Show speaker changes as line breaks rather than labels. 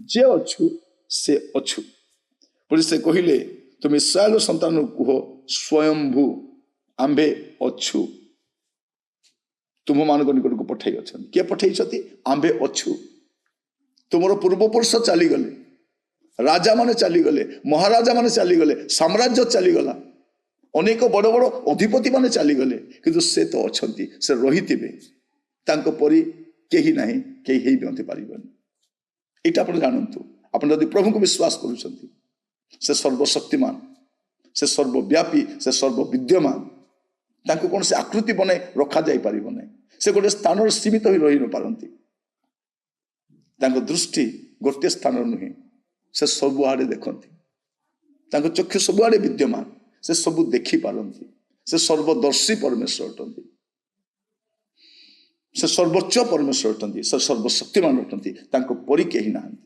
जे अछु से अछु पुणी से कहले तुम इस्राएल संतान कह स्वयंभू आंबे अछु तुम मान निकट को पठाई अच्छा किए पठाई आंबे अछु तुमर पूर्वपुरुष चलीगले राजा माने चलीगले महाराजा माने चलीगले साम्राज्य चलीगला अनेक बड़ बड़ अधिपति माने चलीगले किंतु से तो अच्छा से रही परी कहीं ना कहीं भी पारन यहाँ आप जानतु आप प्रभु को विश्वास करुँच से सर्वशक्तिमान से सर्वव्यापी से सर्वविद्यमान तांको कौन से आकृति बनाई रखा जाई पारिबो नहीं से गोटे स्थान सीमित हो रही न पारती दृष्टि गोटे स्थान नुहे से सबुआड़े देखती चक्षु सबुआड़े विद्यमान से सबू देखी पारती से सर्वदर्शी परमेश्वर अटंती से सर्वोच्च परमेश्वर अटंती से सर्वशक्तिमान अटंती परी कहीं ना।